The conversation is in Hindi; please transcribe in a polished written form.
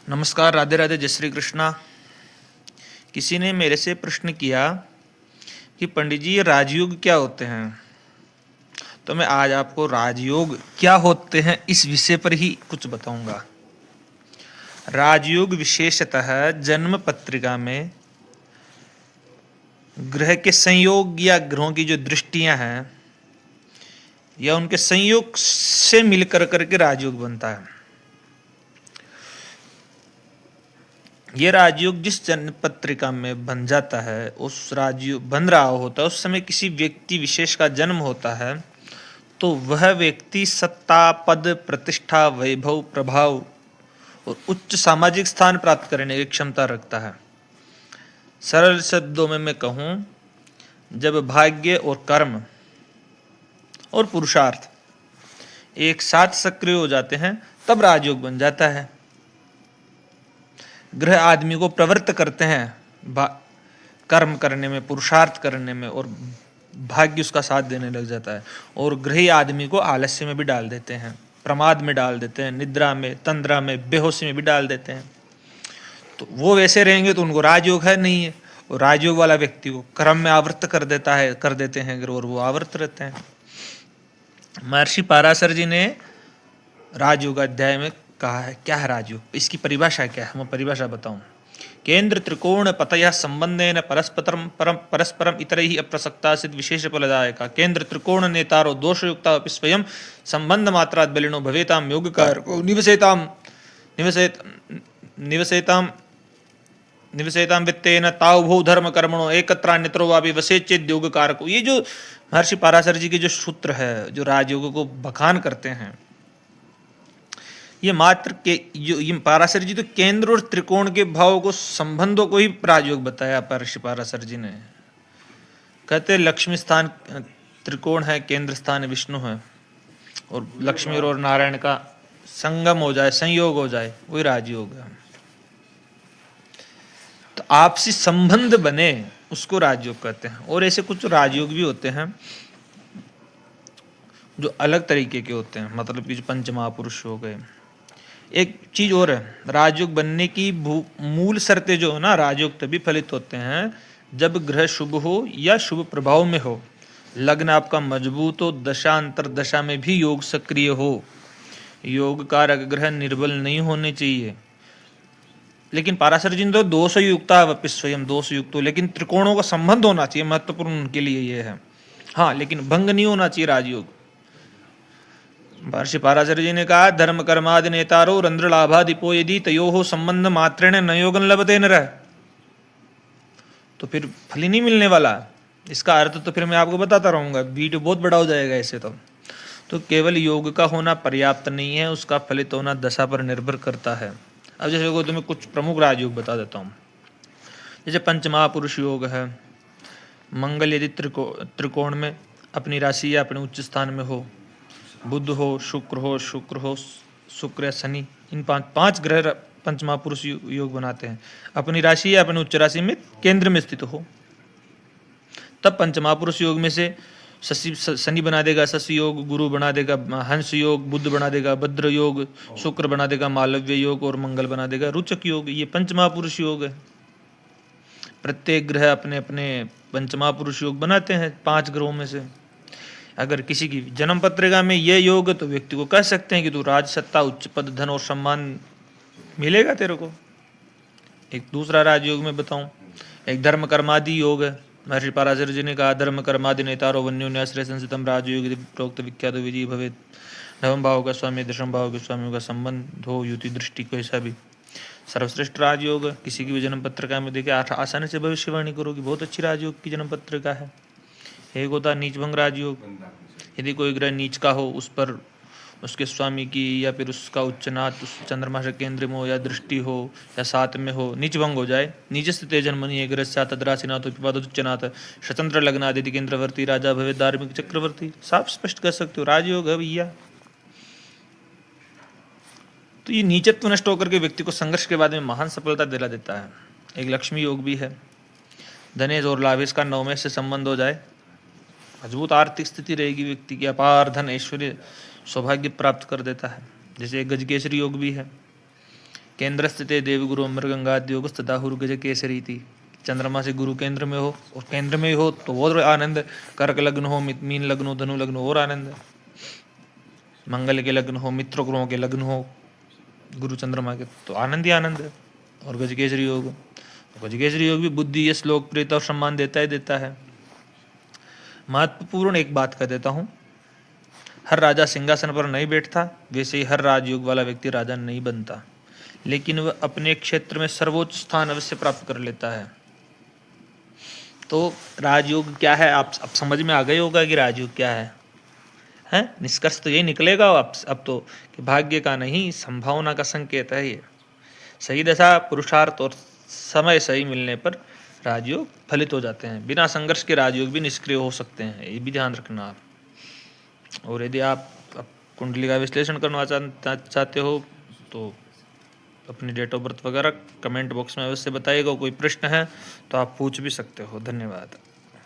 नमस्कार, राधे राधे, जय श्री कृष्णा। किसी ने मेरे से प्रश्न किया कि पंडित जी ये राजयोग क्या होते हैं। तो मैं आज आपको राजयोग क्या होते हैं इस विषय पर ही कुछ बताऊंगा। राजयोग विशेषतः जन्म पत्रिका में ग्रह के संयोग या ग्रहों की जो दृष्टियां हैं या उनके संयोग से मिलकर करके राजयोग बनता है। ये राजयोग जिस जन्म पत्रिका में बन जाता है, उस राजयोग बन रहा होता है, उस समय किसी व्यक्ति विशेष का जन्म होता है, तो वह व्यक्ति सत्ता, पद, प्रतिष्ठा, वैभव, प्रभाव और उच्च सामाजिक स्थान प्राप्त करने की क्षमता रखता है। सरल शब्दों में मैं कहूं, जब भाग्य और कर्म और पुरुषार्थ एक साथ सक्रिय हो जाते हैं तब राजयोग बन जाता है। ग्रह आदमी को प्रवृत्त करते हैं कर्म करने में, पुरुषार्थ करने में, और भाग्य उसका साथ देने लग जाता है। और ग्रही आदमी को आलस्य में भी डाल देते हैं, प्रमाद में डाल देते हैं, निद्रा में, तंद्रा में, बेहोशी में भी डाल देते हैं। तो वो वैसे रहेंगे तो उनको राजयोग है नहीं है। और राजयोग वाला व्यक्ति को कर्म में आवृत कर देते हैं ग्रह, और वो आवृत रहते हैं। महर्षि पाराशर जी ने राजयोग अध्याय में कहा है क्या है राजयोग, इसकी परिभाषा क्या है, मैं परिभाषा बताऊं। केंद्र त्रिकोण पतयः संबंधेन परस्परम इतरैः अप्रसक्तासित विशेष फलदायका। केंद्र त्रिकोण नेतारो दोषयुक्ता अपि स्वयं संबंध मात्रात् बलिनो भवेताम योगकारको निवसेताम वित्तेन तावभौ धर्म कर्मणो एकत्रान्यत्रो वापि वसेचेद योगकारको। ये जो महर्षि पाराशर जी के जो सूत्र है, जो राजयोग को बखान करते हैं, ये मात्र के ये पाराशर जी तो केंद्र और त्रिकोण के भाव को, संबंधों को ही राजयोग बताया पाराशर जी ने। कहते लक्ष्मी स्थान त्रिकोण है, केंद्र स्थान विष्णु है, और लक्ष्मी और नारायण का संगम हो जाए, संयोग हो जाए, वही राजयोग है। तो आपसी संबंध बने उसको राजयोग कहते हैं। और ऐसे कुछ राजयोग भी होते हैं जो अलग तरीके के होते हैं, मतलब कि जो पंच महापुरुष हो गए। एक चीज और है, राजयोग बनने की मूल शर्तें जो है ना, राजयोग तभी फलित होते हैं जब ग्रह शुभ हो या शुभ प्रभाव में हो, लग्न आपका मजबूत हो, दशा अंतर दशा में भी योग सक्रिय हो, योग कारक ग्रह निर्बल नहीं होने चाहिए। लेकिन पाराशर जी ने तो दोष युक्ता वापिस स्वयं दोष युक्त हो, लेकिन त्रिकोणों का संबंध होना चाहिए, महत्वपूर्ण उनके लिए ये है। हाँ, लेकिन भंग नहीं होना चाहिए राजयोग। महर्षि पाराशर जी ने कहा, धर्म कर्मादि नेतारो रंध्र लाभादिपो यदि तयोः संबंध मात्रेण न योगन लभते नरः। तो फिर फल ही नहीं मिलने वाला। इसका अर्थ तो फिर मैं आपको बताता रहूंगा, वीडियो बहुत बड़ा हो जाएगा ऐसे। तो केवल योग का होना पर्याप्त नहीं है, उसका फलित होना दशा पर निर्भर करता है। अब जैसे को तुम्हें कुछ प्रमुख राजयोग बता देता हूँ। जैसे पंचमहापुरुष योग है, मंगल यदि त्रिकोण में अपनी राशि या अपने उच्च स्थान में हो, बुध हो, शुक्र या शनि, इन पांच ग्रह पंचमहापुरुष योग बनाते हैं। अपनी राशि या अपने उच्च राशि में केंद्र में स्थित हो, तब पंचमहापुरुष योग में से शनि बना देगा शशि योग, गुरु बना देगा हंस योग, बुध बना देगा भद्र योग, शुक्र बना देगा मालव्य योग, और मंगल बना देगा रुचक योग। ये पंचमहापुरुष योग है। प्रत्येक ग्रह अपने अपने पंचमहापुरुष योग बनाते हैं 5 ग्रहों में से। अगर किसी की जन्म पत्रिका में ये योग, तो व्यक्ति को कह सकते हैं कि तू राज सत्ता, उच्च पद, धन और सम्मान मिलेगा तेरे को। एक दूसरा राजयोग में बताऊं, एक धर्म कर्मादि योग है। महर्षि पाराशर जी ने कहा, धर्म कर्मादि नेतारो वन्योन्याश्रय संसितम राजयोग प्रोक्त विख्यात विजय भवेत। नवम भाव का स्वामी, दशम भाव के स्वामी का संबंध हो युति दृष्टि को, ऐसा भी सर्वश्रेष्ठ राजयोग। किसी की भी जन्म पत्रिका में देखे आसानी से भविष्यवाणी करो कि बहुत अच्छी राजयोग की जन्म पत्रिका है। एक होता है नीचभंग राजयोग। यदि कोई ग्रह नीच का हो, उस पर उसके स्वामी की या फिर उसका उच्चनाथ उस चंद्रमा से केंद्र में हो, या दृष्टि हो, या साथ में हो, नीचभंग हो जाए। नीचस्थ तेजन्मनि ग्रह तद्रासीनाथ उच्चपाद उच्चनाथ स्वतंत्र लग्नादिति केंद्रवर्ती राजा भवे धार्मिक चक्रवर्ती। साफ स्पष्ट कर सकते हो राजयोग है भैया। तो ये नीचत्व नष्ट होकर के व्यक्ति को संघर्ष के बाद में महान सफलता दिला देता है। एक लक्ष्मी योग भी है। धनेश और लाभेश का 9वें से संबंध हो जाए, मजबूत आर्थिक स्थिति रहेगी, व्यक्ति की अपार धन ऐश्वर्य सौभाग्य प्राप्त कर देता है। जैसे एक गजकेसरी योग भी है। केंद्र स्थिते देवगुरु मृगंगाद्योगस्तदाहुर गज केसरीति। चंद्रमा से गुरु केंद्र में हो और केंद्र में हो तो और आनंद है। कर्क लग्न हो, मीन लग्न हो, धनु लग्न हो और आनंद है। मंगल के लग्न हो, मित्र ग्रहों के लग्न हो गुरु चंद्रमा के, तो आनंद ही आनंद है। और गजकेसरी योग, गजकेसरी योग भी बुद्धि, यश, लोकप्रियता और सम्मान देता ही देता है। महत्वपूर्ण एक बात कह देता हूँ, हर राजा सिंहासन पर नहीं बैठता, वैसे ही हर राजयोग वाला व्यक्ति राजा नहीं बनता, लेकिन वह अपने क्षेत्र में सर्वोच्च स्थान अवश्य प्राप्त कर लेता है। तो राजयोग क्या है, आप अब समझ में आ गए होगा कि राजयोग क्या है। निष्कर्ष तो यही निकलेगा अब तो कि भाग्य का नहीं, संभावना का संकेत है ये। सही दशा, पुरुषार्थ और समय सही मिलने पर राजयोग फलित हो जाते हैं। बिना संघर्ष के राजयोग भी निष्क्रिय हो सकते हैं, ये भी ध्यान रखना आप। और यदि आप कुंडली का विश्लेषण करना चाहते हो तो अपनी डेट ऑफ बर्थ वगैरह कमेंट बॉक्स में अवश्य बताइएगा। कोई प्रश्न है तो आप पूछ भी सकते हो। धन्यवाद।